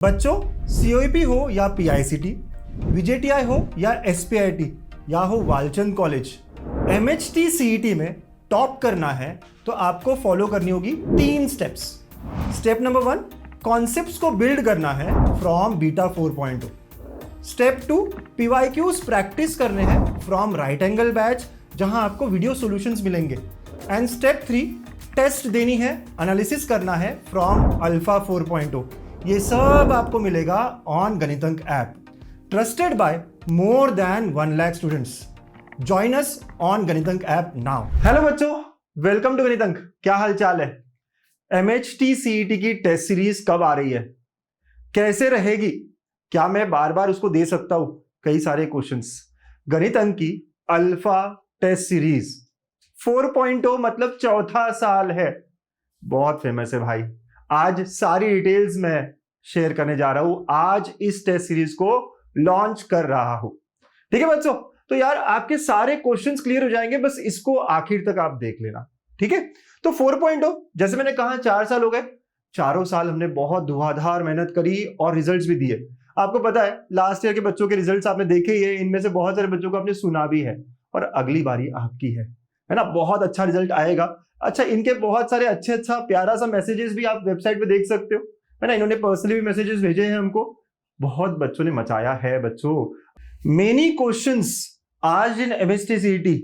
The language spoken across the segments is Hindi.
बच्चों, COEP हो या PICT, VJTI हो या SPIT या हो वालचंद कॉलेज, MHT CET में टॉप करना है तो आपको फॉलो करनी होगी 3 स्टेप्स। स्टेप नंबर 1, कॉन्सेप्ट्स को बिल्ड करना है from beta 4.0। Step 2, PYQs practice करने हैं फ्रॉम राइट एंगल बैच जहां आपको वीडियो सॉल्यूशंस मिलेंगे। एंड स्टेप 3, टेस्ट देनी है, एनालिसिस करना है फ्रॉम अल्फा 4.0। ये सब आपको मिलेगा on Ganitank app, trusted by more than 1 lakh students. Join us on Ganitank app now. Hello बच्चों, वेलकम टू गणितंक। क्या हाल चाल है? MHT CET की टेस्ट सीरीज कब आ रही है, कैसे रहेगी, क्या मैं बार बार उसको दे सकता हूं? कई सारे क्वेश्चंस। गणितंक की अल्फा टेस्ट सीरीज 4.0 मतलब चौथा साल है, बहुत फेमस है भाई। आज सारी डिटेल्स मैं शेयर करने जा रहा हूं। आज इस टेस्ट सीरीज को लॉन्च कर रहा हूं, ठीक है बच्चों? तो यार आपके सारे क्वेश्चंस क्लियर हो जाएंगे, बस इसको आखिर तक आप देख लेना, ठीक है? तो 4.0 जैसे मैंने कहा 4 साल हो गए। चारों साल हमने बहुत धुआंधार मेहनत करी और रिजल्ट्स भी दिए। आपको पता है लास्ट ईयर के बच्चों के रिजल्ट्स आपने देखे ही है, इनमें से बहुत सारे बच्चों को आपने सुना भी है और अगली बारी आपकी है ना? बहुत अच्छा रिजल्ट आएगा। अच्छा, इनके बहुत सारे अच्छा प्यारा सा मैसेजेस भी आप वेबसाइट पे देख सकते हो, है ना? इन्होंने पर्सनली भी मैसेजेस भेजे हैं हमको। बहुत बच्चों ने मचाया है बच्चों। मेनी क्वेश्चंस आज in MHT CET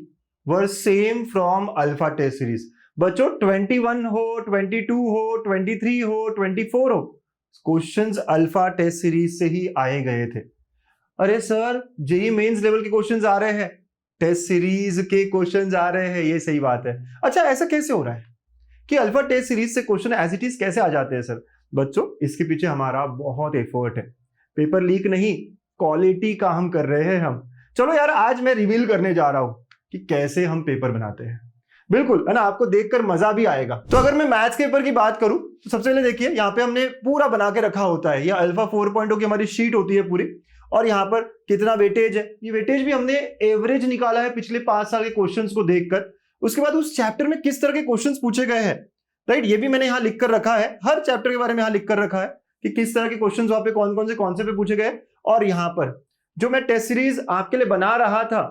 were same from Alpha test series. बच्चों 21 हो, 22 हो, 23 हो, 24 हो, क्वेश्चंस अल्फा टेस्ट सीरीज से ही आए गए थे। अरे सर, जेईई मेंस लेवल के क्वेश्चंस आ रहे हैं, टेस्ट सीरीज के क्वेश्चंस आ रहे हैं, ये सही बात है। अच्छा, ऐसा कैसे हो रहा है कि अल्फा टेस्ट सीरीज से क्वेश्चन एज इट इज कैसे आ जाते हैं सर? बच्चों, इसके पीछे हमारा बहुत एफर्ट है। पेपर लीक नहीं, क्वालिटी का हम कर रहे हैं हम। चलो यार, आज मैं रिवील करने जा रहा हूं कि कैसे हम पेपर बनाते हैं। बिल्कुल, है ना? आपको देखकर मजा भी आएगा। तो अगर मैं मैथ्स के पेपर की बात करूं तो सबसे पहले देखिए, यहाँ पे हमने पूरा बना के रखा होता है। ये अल्फा 4.0 की हमारी शीट होती है पूरी, और यहाँ पर कितना वेटेज है, ये वेटेज भी हमने एवरेज निकाला है पिछले 5 साल के क्वेश्चंस को देखकर। उसके बाद उस चैप्टर में किस तरह के क्वेश्चंस पूछे गए हैं, राइट, ये भी मैंने यहाँ लिख कर रखा है। हर चैप्टर के बारे में यहाँ लिख कर रखा है कि किस तरह के क्वेश्चंस वहां पे कौन कौन से कॉन्सेप्ट पे पूछे गए। और यहाँ पर जो मैं टेस्ट सीरीज आपके लिए बना रहा था,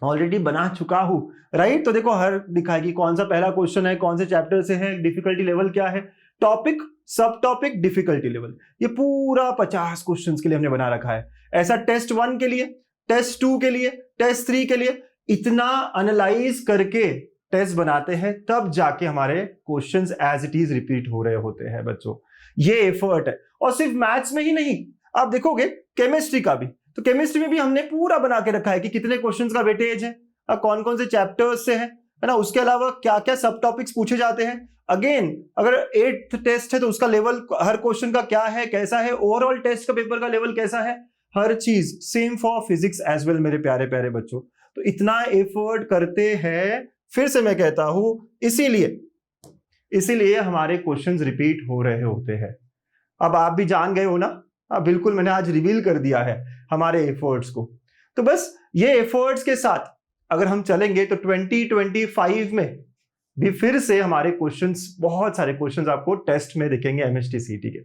ऑलरेडी बना चुका हूं, राइट? तो देखो, हर दिखाएगी कौन सा पहला क्वेश्चन है, कौन से चैप्टर से है, डिफिकल्टी लेवल क्या है, टॉपिक, सब टॉपिक, डिफिकल्टी लेवल। ये पूरा 50 क्वेश्चंस के लिए हमने बना रखा है। ऐसा टेस्ट 1 के लिए, टेस्ट 2 के लिए, टेस्ट 3 के लिए, इतना एनालाइज करके टेस्ट बनाते हैं, तब जाके हमारे questions as it is repeat हो रहे होते हैं बच्चों। ये एफर्ट है। और सिर्फ मैथ्स में ही नहीं, आप देखोगे केमिस्ट्री का भी, तो केमिस्ट्री में भी हमने पूरा बना के रखा है कि कितने क्वेश्चंस का वेटेज है, कौन कौन से चैप्टर्स से है ना? उसके अलावा क्या क्या सब टॉपिक्स पूछे जाते हैं। अगेन, अगर 8th टेस्ट है तो उसका लेवल हर क्वेश्चन का क्या है, कैसा है, ओवरऑल टेस्ट का पेपर का लेवल कैसा है, हर चीज same for physics as well मेरे प्यारे प्यारे बच्चों। तो इतना एफर्ट करते हैं, फिर से मैं कहता हूं, इसीलिए हमारे क्वेश्चंस रिपीट हो रहे होते हैं। अब आप भी जान गए हो ना? बिल्कुल, मैंने आज रिवील कर दिया है हमारे एफर्ट्स को। तो बस ये एफर्ट्स के साथ अगर हम चलेंगे तो 2025 में भी फिर से हमारे क्वेश्चंस, बहुत सारे क्वेश्चंस आपको टेस्ट में दिखेंगे MHT CET के।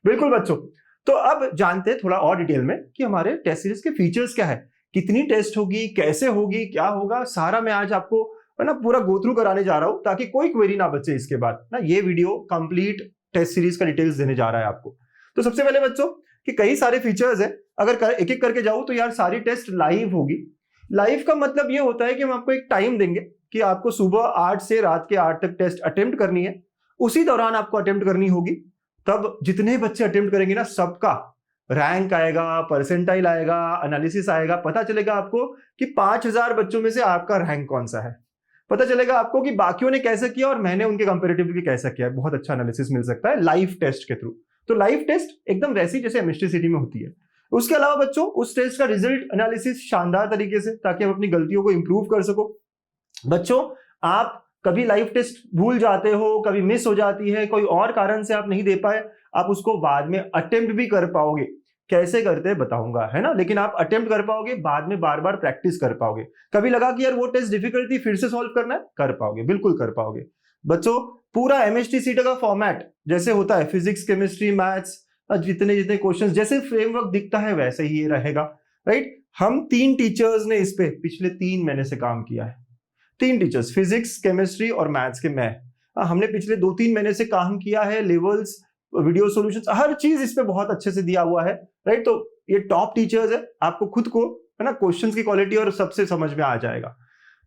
बिल्कुल बच्चों, तो अब जानते हैं थोड़ा और डिटेल में कि हमारे टेस्ट सीरीज के फीचर्स क्या है, कितनी टेस्ट होगी, कैसे होगी, क्या होगा, सारा मैं आज आपको ना पूरा गो थ्रू कराने जा रहा हूं, ताकि कोई क्वेरी ना बचे इसके बाद ना। ये वीडियो कंप्लीट टेस्ट सीरीज का डिटेल्स देने जा रहा है आपको। तो सबसे पहले बच्चों कि कई सारे फीचर्स है, अगर एक एक करके जाऊं तो यार सारी टेस्ट लाइव होगी। लाइव का मतलब ये होता है कि हम आपको एक टाइम देंगे कि आपको सुबह 8 से रात के 8 तक टेस्ट अटेम्प्ट करनी है। उसी दौरान आपको अटेम्प्ट करनी होगी। तब जितने बच्चे अटेम्प्ट करेंगे ना, सबका रैंक आएगा, परसेंटाइल आएगा, एनालिसिस आएगा, पता चलेगा आपको कि 5000 बच्चों में से आपका रैंक कौन सा है। पता चलेगा आपको कि बाकियों ने कैसे किया और मैंने उनके कंपैरेटिवली कैसा किया है। बहुत अच्छा एनालिसिस मिल सकता है लाइव टेस्ट के थ्रू। तो लाइव टेस्ट एकदम वैसी जैसे MHT CET में होती है। उसके अलावा बच्चों उस टेस्ट का रिजल्ट एनालिसिस शानदार तरीके से, ताकि आप अपनी गलतियों को इंप्रूव कर सको। बच्चों, आप कभी लाइव टेस्ट भूल जाते हो, कभी मिस हो जाती है, कोई और कारण से आप नहीं दे पाए, आप उसको बाद में अटेम्प्ट भी कर पाओगे। कैसे करते हैं बताऊंगा, है ना? लेकिन आप अटेम्प्ट कर पाओगे, बाद में बार बार प्रैक्टिस कर पाओगे। कभी लगा कि यार वो टेस्ट डिफिकल्ट थी, फिर से सॉल्व करना है, कर पाओगे, बिल्कुल कर पाओगे। बच्चों, पूरा MHT CET का फॉर्मेट जैसे होता है फिजिक्स, केमिस्ट्री, मैथ्स, जितने जितने क्वेश्चंस जैसे फ्रेमवर्क दिखता है वैसे ही ये रहेगा, राइट। हम 3 टीचर्स ने इस पे पिछले 3 महीने से काम किया है। 3 टीचर्स, फिजिक्स, केमिस्ट्री और मैथ्स के मैं। हमने पिछले 2-3 महीने से काम किया है। लेवल्स, वीडियो सॉल्यूशंस, हर चीज इस पे बहुत अच्छे से दिया हुआ है, राइट। तो ये टॉप टीचर्स है, आपको खुद को है ना क्वेश्चंस की क्वालिटी और सबसे समझ में आ जाएगा।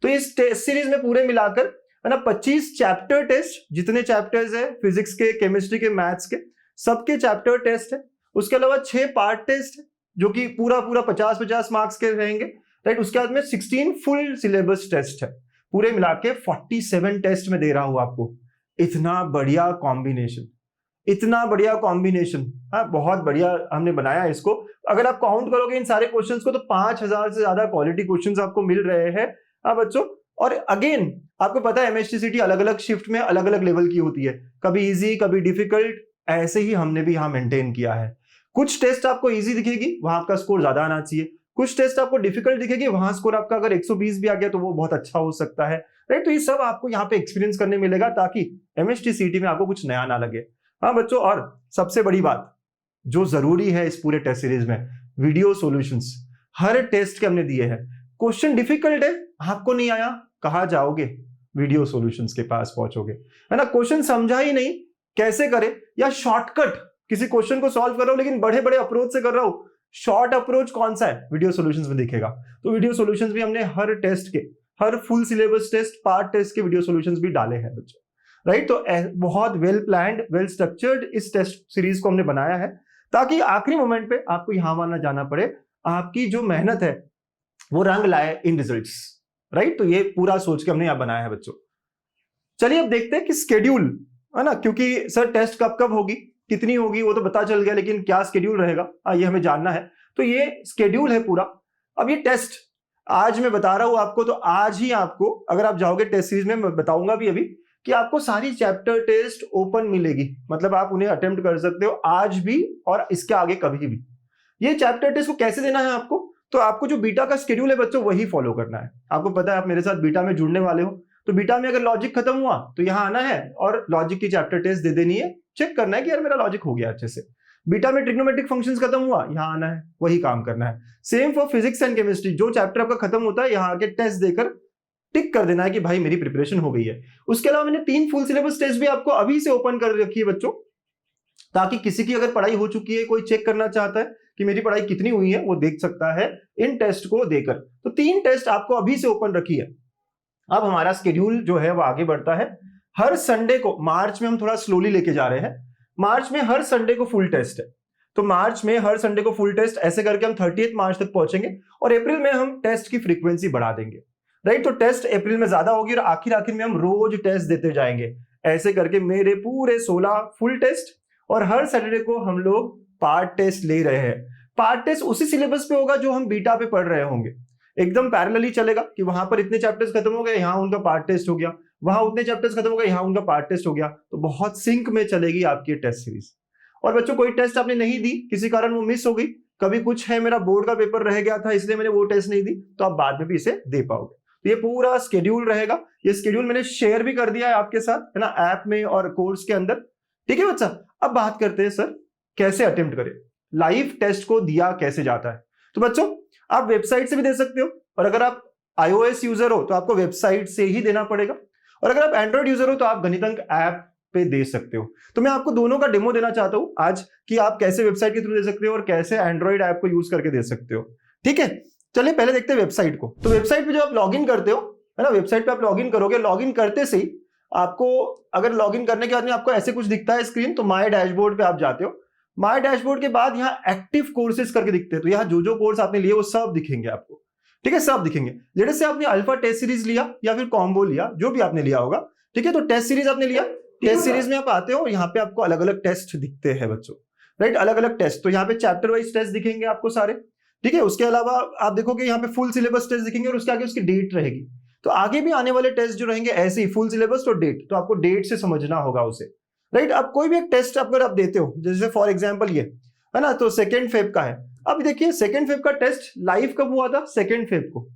तो इस टेस्ट सीरीज में पूरे मिलाकर है ना 25 चैप्टर टेस्ट, जितने चैप्टर्स है फिजिक्स के, केमिस्ट्री के, मैथ्स के, सबके चैप्टर टेस्ट है। उसके अलावा 6 पार्ट टेस्ट है जो कि पूरा 50-50 मार्क्स के रहेंगे, राइट। उसके बाद में 16 फुल सिलेबस टेस्ट है। पूरे मिला के 47 टेस्ट में दे रहा हूं आपको। इतना बढ़िया कॉम्बिनेशन, इतना बढ़िया कॉम्बिनेशन, हाँ बहुत बढ़िया हमने बनाया इसको। अगर आप काउंट करोगे इन सारे क्वेश्चंस को तो 5000 से ज्यादा क्वालिटी क्वेश्चंस आपको मिल रहे हैं, हाँ बच्चों। और अगेन आपको पता है MHTCT अलग अलग शिफ्ट में अलग अलग लेवल की होती है, कभी इजी कभी डिफिकल्ट, ऐसे ही हमने भी यहाँ मेंटेन किया है। कुछ टेस्ट आपको इजी दिखेगी, वहां आपका स्कोर ज्यादा आना चाहिए। कुछ टेस्ट आपको डिफिकल्ट दिखेगी, वहां स्कोर आपका अगर 120 भी आ गया तो वो बहुत अच्छा हो सकता है, राइट। तो ये सब आपको यहाँ पे एक्सपीरियंस करने मिलेगा ताकि MHTCT में आपको कुछ नया ना लगे, हाँ बच्चों। और सबसे बड़ी बात जो जरूरी है इस पूरे टेस्ट सीरीज में, वीडियो सॉल्यूशंस हर टेस्ट के हमने दिए हैं। क्वेश्चन डिफिकल्ट है, आपको नहीं आया, कहाँ जाओगे? वीडियो सॉल्यूशंस के पास पहुंचोगे, है ना। क्वेश्चन समझा ही नहीं, कैसे करें, या शॉर्टकट किसी क्वेश्चन को सॉल्व कर रहा हूं लेकिन बड़े बड़े अप्रोच से कर रहा हूं, शॉर्ट अप्रोच कौन सा है, वीडियो सॉल्यूशंस में दिखेगा। तो वीडियो सॉल्यूशंस भी हमने हर टेस्ट के, हर full syllabus test, part test के वीडियो सॉल्यूशंस भी डाले हैं बच्चों, राइट। तो बहुत वेल प्लान्ड, वेल स्ट्रक्चर्ड इस टेस्ट सीरीज को हमने बनाया है ताकि आखिरी मोमेंट पे आपको यहां वहां ना जाना पड़े, आपकी जो मेहनत है वो रंग लाए इन रिजल्ट्स, राइट। तो ये पूरा सोच के हमने यहां बनाया है बच्चों। चलिए अब देखते हैं कि स्केड्यूल, है ना, क्योंकि सर टेस्ट कब कब होगी, कितनी होगी वो तो पता चल गया, लेकिन क्या स्केड्यूल रहेगा ये हमें जानना है। तो ये स्केड्यूल है पूरा। अब ये टेस्ट आज मैं बता रहा हूं आपको, तो आज ही आपको अगर आप जाओगे टेस्ट सीरीज में, मैं बताऊंगा भी अभी कि आपको सारी चैप्टर टेस्ट ओपन मिलेगी, मतलब आप उन्हें अटेम्प्ट कर सकते हो आज भी और इसके आगे कभी भी। ये चैप्टर टेस्ट को कैसे देना है आपको, तो आपको जो बीटा का स्केड्यूल है बच्चों वही फॉलो करना है। आपको पता है आप मेरे साथ बीटा में जुड़ने वाले हो, तो बीटा में अगर लॉजिक खत्म हुआ तो यहां आना है और लॉजिक की चैप्टर टेस्ट दे देनी है, चेक करना है कि यार मेरा लॉजिक हो गया अच्छे से। बीटा में ट्रिग्नोमेट्रिक फंक्शंस खत्म हुआ, यहां आना है, वही काम करना है। Same for physics and chemistry, जो चैप्टर आपका खत्म होता है यहां आके टेस्ट देकर टिक कर देना है कि भाई मेरी प्रिपरेशन हो गई है। उसके अलावा मैंने 3 फुल सिलेबस टेस्ट भी आपको अभी से ओपन कर रखी है बच्चों, ताकि किसी की अगर पढ़ाई हो चुकी है, कोई चेक करना चाहता है कि मेरी पढ़ाई कितनी हुई है, वो देख सकता है इन टेस्ट को देकर। तो 3 टेस्ट आपको अभी से ओपन रखी है। अब हमारा स्केड्यूल जो है वो आगे बढ़ता है। हर संडे को, मार्च में हम थोड़ा स्लोली लेके जा रहे हैं, मार्च में हर संडे को फुल टेस्ट है। तो मार्च में हर संडे को फुल टेस्ट, ऐसे करके हम 30 मार्च तक पहुंचेंगे और अप्रैल में हम टेस्ट की फ्रीक्वेंसी बढ़ा देंगे, राइट। तो टेस्ट अप्रैल में ज्यादा होगी और आखिर में हम रोज टेस्ट देते जाएंगे, ऐसे करके मेरे पूरे 16 फुल टेस्ट, और हर सैटरडे को हम लोग पार्ट टेस्ट ले रहे हैं। पार्ट टेस्ट उसी सिलेबस पे होगा जो हम बीटा पे पढ़ रहे होंगे, एकदम पैरेलली चलेगा कि वहां पर इतने चैप्टर्स खत्म हो गए, यहाँ उनका पार्ट टेस्ट हो गया, वहां उतने चैप्टर्स खत्म हो गए, यहाँ उनका पार्ट टेस्ट हो गया। तो बहुत सिंक में चलेगी आपकी टेस्ट सीरीज। और बच्चों कोई टेस्ट आपने नहीं दी, किसी कारण वो मिस हो गई, कभी कुछ है मेरा बोर्ड का पेपर रह गया था इसलिए मैंने वो टेस्ट नहीं दी, तो आप बाद में भी इसे दे पाओगे। तो ये पूरा स्केड्यूल रहेगा। ये स्केड्यूल मैंने शेयर भी कर दिया है आपके साथ, है ना, ऐप में और कोर्स के अंदर, ठीक है बच्चा। अब बात करते हैं सर कैसे अटेम्प्ट करें, लाइव टेस्ट को दिया कैसे जाता है। तो बच्चों आप वेबसाइट से भी दे सकते हो, और अगर आप iOS यूजर हो तो आपको वेबसाइट से ही देना पड़ेगा, और अगर आप एंड्रॉइड यूजर हो तो आप गणितंक ऐप पे दे सकते हो। तो मैं आपको दोनों का डेमो देना चाहता हूं आज कि आप कैसे वेबसाइट के थ्रू दे सकते हो और कैसे एंड्रॉइड ऐप को यूज करके दे सकते हो, ठीक है। चलिए पहले देखते हैं वेबसाइट को। तो वेबसाइट पे जब आप लॉगिन करते हो, है ना, वेबसाइट पे आप लॉगिन करोगे, लॉगिन करते से ही आपको, अगर लॉगिन करने के बाद में आपको ऐसे कुछ दिखता है स्क्रीन, तो माय डैशबोर्ड पे आप जाते हो। माय डैशबोर्ड के बाद यहाँ एक्टिव कोर्सेज करके दिखते हैं, तो यहाँ जो कोर्स आपने लिए वो सब दिखेंगे आपको, ठीक है, सब दिखेंगे। जैसे आपने अल्फा टेस्ट सीरीज लिया या फिर कॉम्बो लिया, जो भी आपने लिया होगा, ठीक है। तो टेस्ट सीरीज आपने लिया, टेस्ट सीरीज में आप आते हो, यहाँ पे आपको अलग अलग टेस्ट दिखते हैं बच्चों, राइट, अलग अलग टेस्ट। तो यहाँ पे चैप्टर वाइज टेस्ट दिखेंगे आपको सारे, ठीक है। उसके अलावा आप देखोगे यहाँ पे फुल सिलेबस टेस्ट दिखेंगे और उसके आगे उसकी डेट रहेगी। तो आगे भी आने वाले टेस्ट जो रहेंगे ऐसे ही फुल सिलेबस और डेट, तो आपको डेट से समझना होगा उसे, राइट। अब कोई भी एक टेस्ट अगर आप देते हो, जैसे फॉर एग्जांपल ये है ना, तो 2 फेब का है। अब देखिए 2 फेब का टेस्ट लाइव कब हुआ था, 2 फेब को,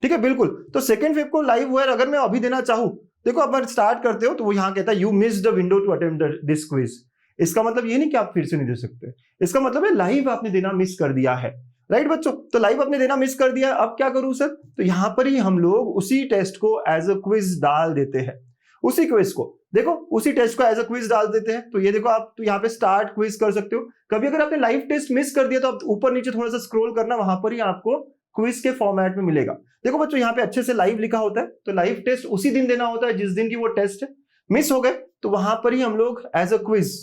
ठीक है, बिल्कुल। तो 2 फेब को लाइव हुआ है, अगर मैं अभी देना चाहूं, देखो अब स्टार्ट करते हो तो वो यहाँ कहता है you miss the window to attempt this quiz, इसका मतलब ये नहीं कि आप फिर से नहीं दे सकते, इसका मतलब है लाइव आपने देना मिस कर दिया है। राइट बच्चों, तो लाइव आपने देना मिस कर दिया, अब क्या करूं सर, तो यहां पर ही हम लोग उसी टेस्ट को एज अ क्विज डाल देते हैं। उसी क्विज को देखो, उसी टेस्ट को एज अ क्विज डाल देते हैं। तो ये देखो, आप तो यहाँ पे स्टार्ट क्विज कर सकते हो। कभी अगर आपने लाइव टेस्ट मिस कर दिया तो आप ऊपर नीचे थोड़ा सा स्क्रॉल करना, वहां पर ही आपको क्विज के फॉर्मेट में मिलेगा। देखो बच्चों, यहाँ पे अच्छे से लाइव लिखा होता है, तो लाइव टेस्ट उसी दिन देना होता है जिस दिन की वो टेस्ट है। मिस हो गए तो वहां पर ही हम लोग एज अ क्विज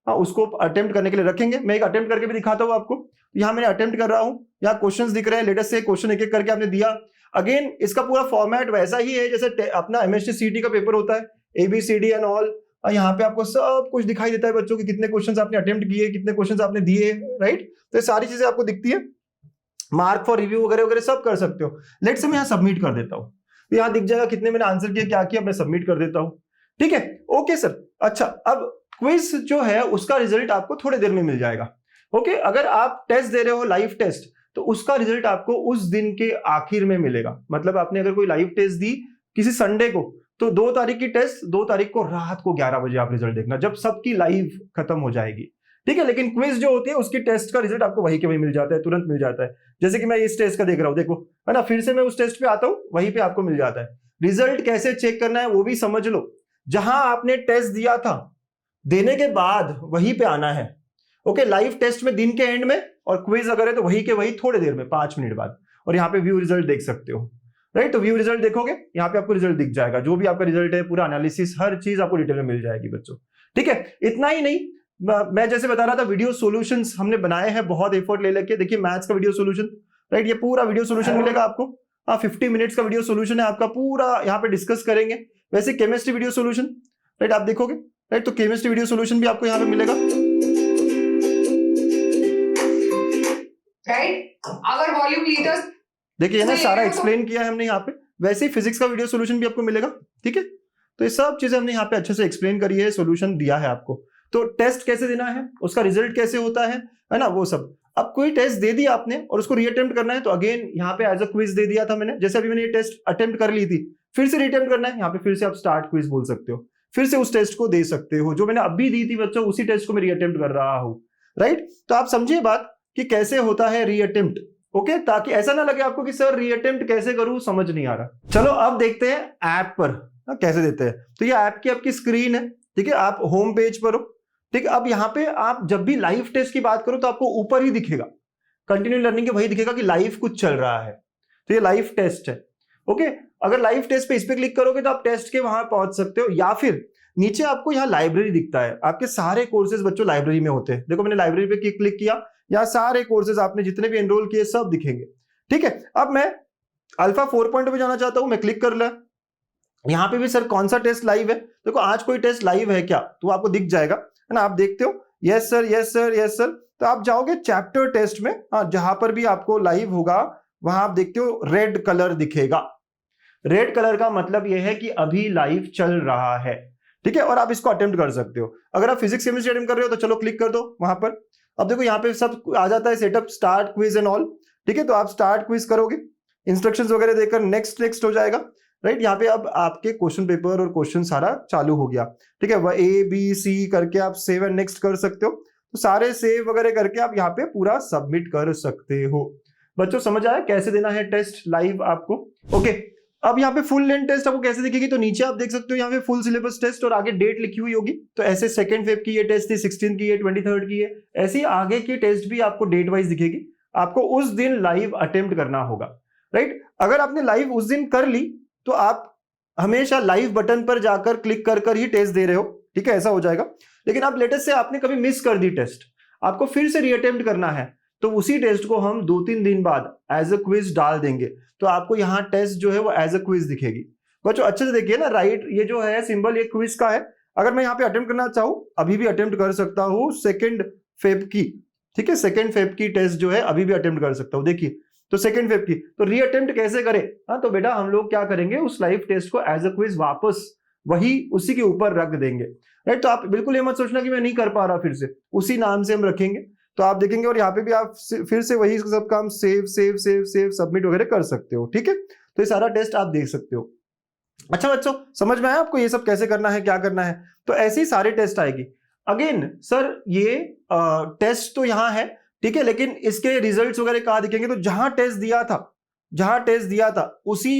उसको अटेम्प्ट करने के लिए रखेंगे। मैं एक अटेम्प्ट करके भी दिखाता हूँ आपको। यहाँ मैंने अटेम्प्ट कर रहा हूँ, यहाँ क्वेश्चंस दिख रहे हैं, लेटेस्ट से क्वेश्चन एक एक करके आपने दिया। अगेन इसका पूरा फॉर्मेट वैसा ही है जैसे अपना MST CET का पेपर होता है, ABCD एंड ऑल। यहाँ पे आपको सब कुछ दिखाई देता है बच्चों कि कितने क्वेश्चंस आपने अटेम्प्ट किए, कितने क्वेश्चंस आपने दिए, राइट। तो ये सारी चीजें आपको दिखती है, मार्क फॉर रिव्यू वगैरह वगैरह सब कर सकते हो। लेट से मैं यहाँ सबमिट कर देता हूँ, तो यहाँ दिख जाएगा कितने मैंने आंसर किया, क्या किया, मैं सबमिट कर देता हूँ। ठीक है, ओके सर। अच्छा, अब क्विज जो है उसका रिजल्ट आपको थोड़ी देर में मिल जाएगा। ओके, अगर आप टेस्ट दे रहे हो लाइव टेस्ट, तो उसका रिजल्ट आपको उस दिन के आखिर में मिलेगा। मतलब आपने अगर कोई लाइव टेस्ट दी किसी संडे को, तो 2 तारीख की टेस्ट 2 तारीख को रात को 11 बजे आप रिजल्ट देखना, जब सबकी लाइव खत्म हो जाएगी। ठीक है, लेकिन क्विज जो होती है उसकी टेस्ट का रिजल्ट आपको वही के वही मिल जाता है, तुरंत मिल जाता है। जैसे कि मैं इस टेस्ट का देख रहा हूं, देखो है ना, फिर से मैं उस टेस्ट पे आता हूं, वहीं पे आपको मिल जाता है। रिजल्ट कैसे चेक करना है वो भी समझ लो। जहां आपने टेस्ट दिया था, देने के बाद वहीं पे आना है। ओके, लाइव टेस्ट में दिन के एंड में, और क्विज अगर है तो वही के वही थोड़ी देर में, 5 मिनट बाद। और यहाँ पे व्यू रिजल्ट देख सकते हो, राइट। तो व्यू रिजल्ट देखोगे, यहाँ पे आपको रिजल्ट दिख जाएगा, जो भी आपका रिजल्ट है, पूरा एनालिसिस, हर चीज आपको डिटेल में मिल जाएगी बच्चों। ठीक है, इतना ही नहीं, मैं जैसे बता रहा था, वीडियो सॉल्यूशंस हमने बनाए हैं बहुत एफर्ट ले लेके। देखिए मैथ्स का वीडियो सॉल्यूशन, राइट, ये पूरा वीडियो सॉल्यूशन मिलेगा आपको। 50 मिनट्स का वीडियो सॉल्यूशन है आपका, पूरा यहाँ पे डिस्कस करेंगे। वैसे केमिस्ट्री वीडियो सॉल्यूशन, राइट, आप देखोगे, राइट, तो केमिस्ट्री वीडियो सॉल्यूशन भी आपको यहाँ पे मिलेगा, राइट। अगर वॉल्यूम लीटर्स देखिए ना, सारा एक्सप्लेन किया है हमने यहाँ पे। वैसे ही फिजिक्स का वीडियो सॉल्यूशन भी आपको मिलेगा। ठीक है, तो ये सब चीजें हमने यहाँ पे अच्छे से एक्सप्लेन करी है, सॉल्यूशन दिया है आपको। तो टेस्ट कैसे देना है, उसका रिजल्ट कैसे होता है ना, वो सब। अब कोई टेस्ट दे दिया आपने और उसको रीअटेम्प्ट करना है, तो अगेन यहाँ पे एज अ क्विज दे दिया था मैंने। जैसे अभी मैंने ये टेस्ट अटेम्प्ट कर ली थी, फिर से रीअटेम्प्ट करना है, यहाँ पे फिर से आप स्टार्ट क्विज बोल सकते हो, फिर से उस टेस्ट को दे सकते हो। जो मैंने अभी दी थी बच्चों, उसी टेस्ट को मैं रीअटेम्प्ट कर रहा हूँ, राइट। तो आप समझिए बात कि कैसे होता है रीअटेम्प्ट। ओके, ताकि ऐसा ना लगे आपको कि सर रीअटेम्प्ट कैसे करूं, समझ नहीं आ रहा। चलो अब देखते हैं ऐप पर कैसे देते हैं। तो ये ऐप की आपकी स्क्रीन है, ठीक है, आप होम पेज पर हो। ठीक है, अब यहाँ पे आप जब भी लाइव टेस्ट की बात करो तो आपको ऊपर ही दिखेगा, कंटिन्यू लर्निंग के वही दिखेगा कि लाइव कुछ चल रहा है, तो ये लाइव टेस्ट है। ओके, अगर लाइव टेस्ट पे इस पे क्लिक करोगे तो आप टेस्ट के वहां पहुंच सकते हो, या फिर नीचे आपको यहाँ लाइब्रेरी दिखता है। आपके सारे कोर्सेज बच्चों लाइब्रेरी में होते हैं। देखो मैंने लाइब्रेरी पे क्लिक किया, यहाँ सारे कोर्सेज आपने जितने भी एनरोल किए सब दिखेंगे। ठीक है, अब मैं अल्फा 4.0 पे जाना चाहता हूं, मैं क्लिक कर लिया। यहाँ पे भी सर कौन सा टेस्ट लाइव है, देखो आज कोई टेस्ट लाइव है क्या, तो आपको दिख जाएगा, है ना, आप देखते हो, yes sir, yes sir, yes sir. तो आप जाओगे चैप्टर टेस्ट में, हाँ, जहां पर भी आपको लाइव होगा वहां आप देखते हो रेड कलर दिखेगा। रेड कलर का मतलब यह है कि अभी लाइव चल रहा है। ठीक है, और आप इसको अटेम्प्ट कर सकते हो। अगर आप फिजिक्स केमिस्ट्री अटेम्प्ट कर रहे हो तो चलो क्लिक कर दो वहां पर। अब देखो यहाँ पे सब आ जाता है, setup, start quiz and all. ठीक है, तो आप स्टार्ट क्विज करोगे, इंस्ट्रक्शंस वगैरह देकर नेक्स्ट नेक्स्ट हो जाएगा, राइट। यहाँ पे अब आपके क्वेश्चन पेपर और क्वेश्चन सारा चालू हो गया। ठीक है, वह ABC करके आप सेव एंड नेक्स्ट कर सकते हो। तो सारे सेव वगैरह करके आप यहाँ पे पूरा सबमिट कर सकते हो। बच्चों समझ आया कैसे देना है टेस्ट लाइव आपको। ओके, अब यहाँ पे फुल लेंथ टेस्ट आपको कैसे दिखेगी, तो नीचे आप देख सकते हो यहाँ पे फुल सिलेबस टेस्ट और आगे डेट लिखी हुई होगी। तो ऐसे 2 फेब की ये टेस्ट थी, 16 की है, 23 की है, ऐसी आगे की टेस्ट भी आपको डेट वाइज दिखेगी। आपको उस दिन लाइव अटेम्प्ट करना होगा, राइट। अगर आपने लाइव उस दिन कर ली तो आप हमेशा लाइव बटन पर जाकर क्लिक कर कर ही टेस्ट दे रहे हो। ठीक है, ऐसा हो जाएगा। लेकिन आप लेटेस्ट से आपने कभी मिस कर दी टेस्ट, आपको फिर से रीअटेम्प्ट करना है, तो उसी टेस्ट को हम 2-3 दिन बाद एज अ क्विज डाल देंगे। तो आपको यहाँ टेस्ट जो है वो एज अ क्विज दिखेगी। बच्चों अच्छे से देखिए ना, राइट, ये जो है सिंबल ये क्विज का है। अगर मैं यहाँ पे अटेम्प्ट करना चाहूँ, अभी भी अटेम्प्ट कर सकता हूँ 2 फेब की। ठीक है, 2 फेब की टेस्ट जो है अभी भी अटेम्प्ट कर सकता हूँ। देखिए, तो 2 फेब की, तो रीअटेम्प्ट कैसे करें, हाँ, तो बेटा हम लोग क्या करेंगे, उस लाइव टेस्ट को एज अ क्विज वापस वही उसी के ऊपर रख देंगे, राइट। तो आप बिल्कुल ये मत सोचना कि मैं नहीं कर पा रहा, फिर से उसी नाम से हम रखेंगे। तो आप देखेंगे और यहाँ पे भी आप फिर से वही सब काम save save save save submit वगैरह कर सकते हो। ठीक है, तो ये सारा टेस्ट आप देख सकते हो। अच्छा बच्चों, समझ में आया आपको ये सब कैसे करना है, क्या करना है। तो ऐसे ही सारे टेस्ट आएगी। अगेन सर ये टेस्ट तो यहाँ है, ठीक है, लेकिन इसके रिजल्ट्स वगैरह कहाँ दिखेंगे? तो जहां टेस्ट दिया था उसी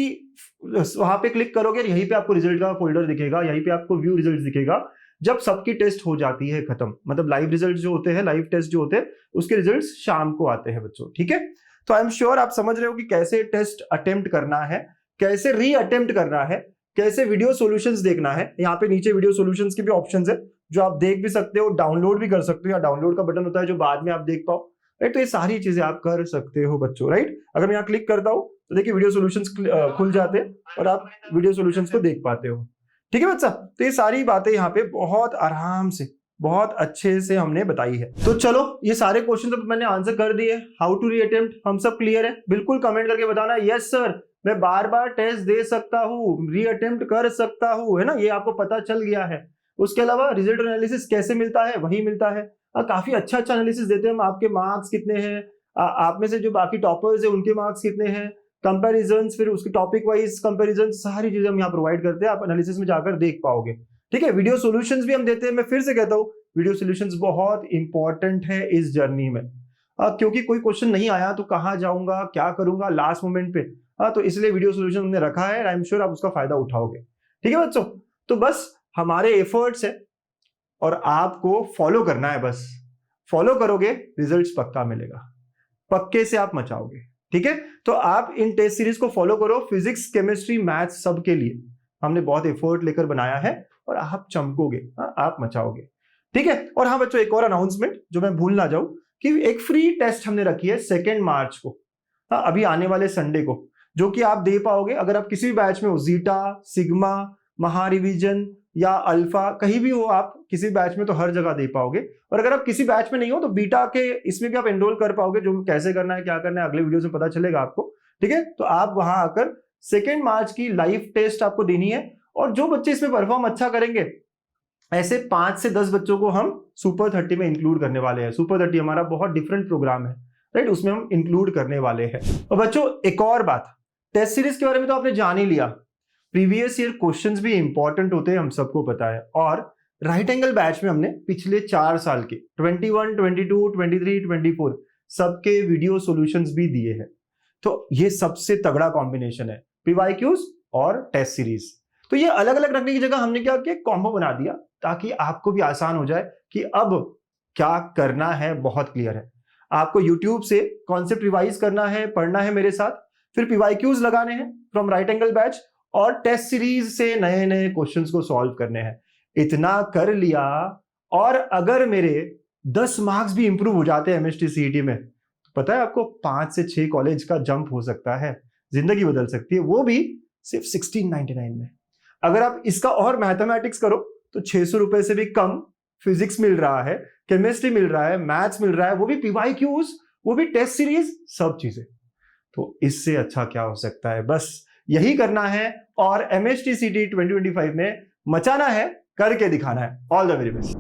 वहां पे क्लिक करोगे, यहीं पे आपको रिजल्ट का फोल्डर दिखेगा, यहीं पे आपको व्यू रिजल्ट दिखेगा। जब सबकी टेस्ट हो जाती है खत्म, मतलब लाइव रिजल्ट जो होते हैं, लाइव टेस्ट जो होते हैं, उसके रिजल्ट शाम को आते हैं बच्चों, ठीक है। तो आई एम श्योर आप समझ रहे हो कि कैसे टेस्ट अटेम्प्ट करना है, कैसे री अटेम्प्ट करना है, कैसे वीडियो सॉल्यूशंस देखना है। यहाँ पे नीचे वीडियो सॉल्यूशंस के भी ऑप्शंस है जो आप देख भी सकते हो, डाउनलोड भी कर सकते हो, या डाउनलोड का बटन होता है जो बाद में आप देख पाओ, राइट। तो ये सारी चीजें आप कर सकते हो बच्चों, राइट। अगर मैं यहाँ क्लिक करता हूँ तो देखिए वीडियो सॉल्यूशंस खुल जाते हैं और आप वीडियो सॉल्यूशंस को देख पाते हो, ठीक है बच्चा। तो ये सारी बातें यहाँ पे बहुत आराम से, बहुत अच्छे से हमने बताई है। तो चलो ये सारे क्वेश्चन तो मैंने आंसर कर दिए। हाउ टू री अटेम्प्ट हम सब क्लियर है? बिल्कुल कमेंट करके बताना यस सर मैं बार बार टेस्ट दे सकता हूँ, री अटेम्प्ट कर सकता हूँ, है ना, ये आपको पता चल गया है। उसके अलावा रिजल्ट एनालिसिस कैसे मिलता है? वही मिलता है, काफी अच्छा एनालिसिस देते हैं हम। आपके मार्क्स कितने हैं, आप में से जो बाकी टॉपर्स है उनके मार्क्स कितने हैं, कंपैरिजंस, फिर उसकी टॉपिक वाइज कंपैरिजन, सारी चीजें हम यहाँ प्रोवाइड करते हैं, आप एनालिसिस में जाकर देख पाओगे, ठीक है। वीडियो सॉल्यूशंस भी हम देते हैं। मैं फिर से कहता हूँ वीडियो सॉल्यूशंस बहुत इंपॉर्टेंट है इस जर्नी में, क्योंकि कोई क्वेश्चन नहीं आया तो कहाँ जाऊंगा, क्या करूंगा लास्ट मोमेंट पे, तो इसलिए वीडियो सॉल्यूशन हमने रखा है। आई एम श्योर आप उसका फायदा उठाओगे, ठीक है बच्चों। तो बस हमारे एफर्ट्स है और आपको फॉलो करना है, बस फॉलो करोगे रिजल्ट्स पक्का मिलेगा, पक्के से आप मचाओगे, ठीक है। तो आप इन टेस्ट सीरीज को फॉलो करो, फिजिक्स केमिस्ट्री मैथ्स सब के लिए हमने बहुत एफर्ट लेकर बनाया है और आप चमकोगे, आप मचाओगे, ठीक है। और हाँ बच्चों एक और अनाउंसमेंट जो मैं भूल ना जाऊं कि एक फ्री टेस्ट हमने रखी है 2 मार्च को, अभी आने वाले संडे को, जो कि आप दे पाओगे अगर आप किसी भी बैच में हो, जीटा, सिग्मा, महारिविजन या अल्फा, कहीं भी हो आप किसी बैच में, तो हर जगह दे पाओगे। और अगर आप किसी बैच में नहीं हो तो बीटा के इसमें भी आप एनरोल कर पाओगे, जो कैसे करना है क्या करना है अगले वीडियो से पता चलेगा आपको, ठीक है। तो आप वहां आकर 2 मार्च की लाइव टेस्ट आपको देनी है, और जो बच्चे इसमें परफॉर्म अच्छा करेंगे ऐसे 5 से 10 बच्चों को हम सुपर 30 में इंक्लूड करने वाले हैं। सुपर 30 हमारा बहुत डिफरेंट प्रोग्राम है, राइट, उसमें हम इंक्लूड करने वाले हैं। और बच्चों एक और बात, टेस्ट सीरीज के बारे में तो आपने जान ही लिया, प्रीवियस ईयर क्वेश्चंस भी इंपॉर्टेंट होते हैं, हम सबको पता है। और राइट एंगल बैच में हमने पिछले 4 साल के 21, 22, 23, 24 सबके वीडियो सॉल्यूशंस भी दिए हैं। तो ये सबसे तगड़ा कॉम्बिनेशन है, पीवाईक्यूज और टेस्ट सीरीज। तो ये अलग अलग रखने की जगह हमने क्या किया, कॉम्बो बना दिया, ताकि आपको भी आसान हो जाए कि अब क्या करना है, बहुत क्लियर है। आपको यूट्यूब से कॉन्सेप्ट रिवाइज करना है, पढ़ना है मेरे साथ, फिर पीवाईक्यूज लगाने हैं फ्रॉम राइट एंगल बैच, और टेस्ट सीरीज से नए नए क्वेश्चंस को सॉल्व करने हैं। इतना कर लिया, और अगर मेरे 10 मार्क्स भी इंप्रूव हो जाते हैं एमएचटी सीईटी में, तो पता है आपको 5 से 6 कॉलेज का जंप हो सकता है, जिंदगी बदल सकती है, वो भी सिर्फ 1699 में। अगर आप इसका और मैथमेटिक्स करो तो 600 रुपए से भी कम फिजिक्स मिल रहा है, केमिस्ट्री मिल रहा है, मैथ्स मिल रहा है, वो भी पीवाईक्यूज, वो भी टेस्ट सीरीज, सब चीजें। तो इससे अच्छा क्या हो सकता है? बस यही करना है और एमएचटी सीईटी 2025 में मचाना है, करके दिखाना है। All the very best.